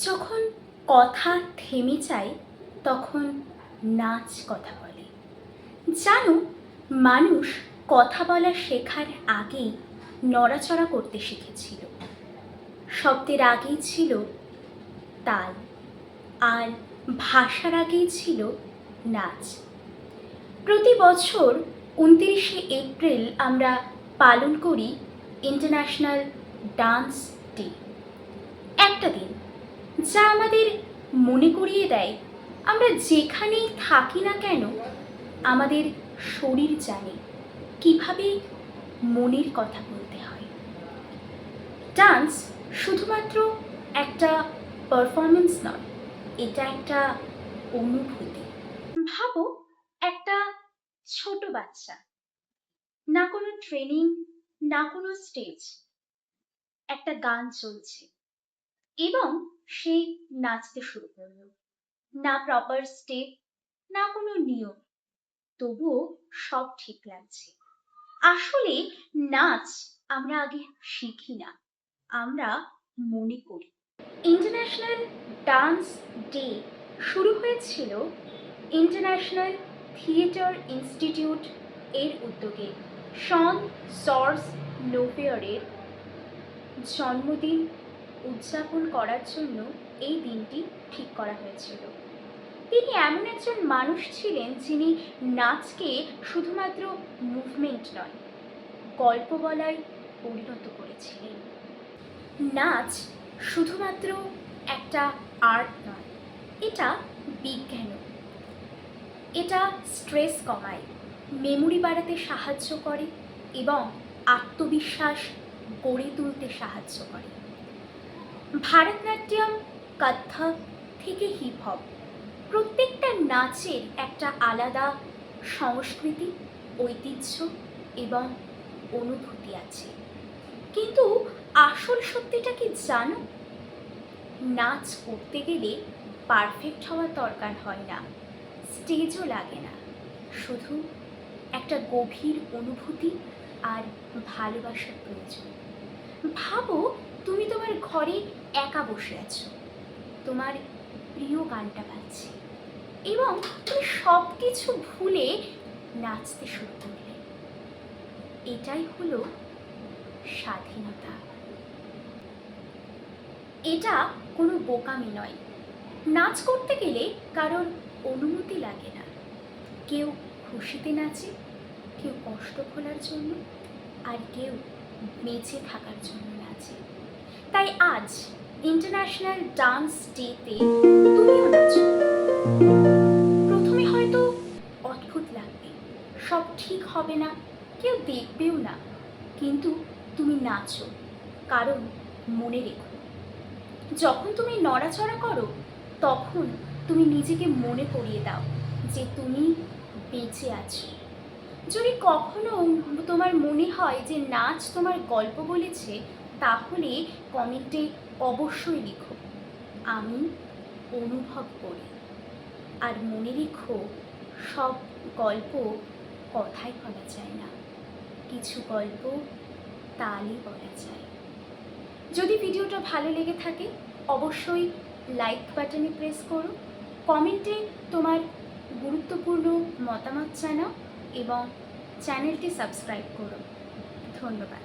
যখন কথা থেমে যায় তখন নাচ কথা বলে। জানো, মানুষ কথা বলা শেখার আগেই নড়াচড়া করতে শিখেছিল। শব্দের আগেই ছিল তাল, আর ভাষার আগেই ছিল নাচ। প্রতি বছর 29শে এপ্রিল আমরা পালন করি ইন্টারন্যাশনাল ডান্স ডে। একটা দিন যা আমাদের মনে করিয়ে দেয় আমরা যেখানেই থাকি না কেন আমাদের শরীর জানে কিভাবে মনের কথা বলতে হয়। ডান্স শুধুমাত্র একটা পারফরমেন্স নয়, এটা একটা অনুভূতি। ভাবো, একটা ছোট বাচ্চা, না কোনো ট্রেনিং, না কোনো স্টেজ, একটা গান চলছে এবং সে নাচতে শুরু করলো। না প্রপার স্টেপ, না কোনো নিয়ম, তবুও সব ঠিক লাগছে। আসলে নাচ আমরা আগে শিখি না, আমরা মনে করি। ইন্টারন্যাশনাল ডান্স ডে শুরু হয়েছিল ইন্টারন্যাশনাল থিয়েটার ইনস্টিটিউট এর উদ্যোগে। শন সর্স নোফেয়ারের জন্মদিন উদযাপন করার জন্য এই দিনটি ঠিক করা হয়েছিল। তিনি এমন একজন মানুষ ছিলেন যিনি নাচকে শুধুমাত্র মুভমেন্ট নয়, গল্প বলায় পরিণত করেছিলেন। নাচ শুধুমাত্র একটা আর্ট নয়, এটা বিজ্ঞানও। এটা স্ট্রেস কমায়, মেমোরি বাড়াতে সাহায্য করে এবং আত্মবিশ্বাস গড়ে তুলতে সাহায্য করে। ভারতনাট্যম, কত্থক থেকে হিপ হপ, প্রত্যেকটা নাচের একটা আলাদা সংস্কৃতি, ঐতিহ্য এবং অনুভূতি আছে। কিন্তু আসল সত্যিটা কি জানো? নাচ করতে গেলে পারফেক্ট হওয়ার দরকার হয় না, স্টেজও লাগে না, শুধু একটা গভীর অনুভূতি আর ভালোবাসার প্রয়োজন। ভাবো, তুমি তোমার ঘরে একা বসে আছো, তোমার প্রিয় গানটা বাজছে এবং তুমি সব কিছু ভুলে নাচতে শুরু করলে। এটাই হলো স্বাধীনতা। এটা কোনো বোকামি নয়। নাচ করতে গেলে কারোর অনুমতি লাগে না। কেউ খুশিতে নাচে, কেউ কষ্ট ভোলার জন্য, আর কেউ বেঁচে থাকার জন্য নাচে। তাই আজ ইন্টারন্যাশনাল ডান্স ডেতে তুমিও নাচো। প্রথমে হয়তো অদ্ভুত লাগবে, সব ঠিক হবে না, কেউ দেখবেও না, কিন্তু তুমি নাচো। কারণ মনে রেখো, যখন তুমি নড়াচড়া করো তখন তুমি নিজেকে মনে করিয়ে দাও যে তুমি বেঁচে আছো। যদি কখনো তোমার মনে হয় যে নাচ তোমার গল্প বলেছে, তাহলে কমেন্টে অবশ্যই লিখো, আমি অনুভব করি। আর মনে রেখো, সব গল্প কথায় বলা যায় না, কিছু গল্প তালে বলা যায়। যদি ভিডিওটা ভালো লেগে থাকে অবশ্যই লাইক বাটনে প্রেস করো, কমেন্টে তোমার গুরুত্বপূর্ণ মতামত জানাও এবং চ্যানেলটি সাবস্ক্রাইব করো। ধন্যবাদ।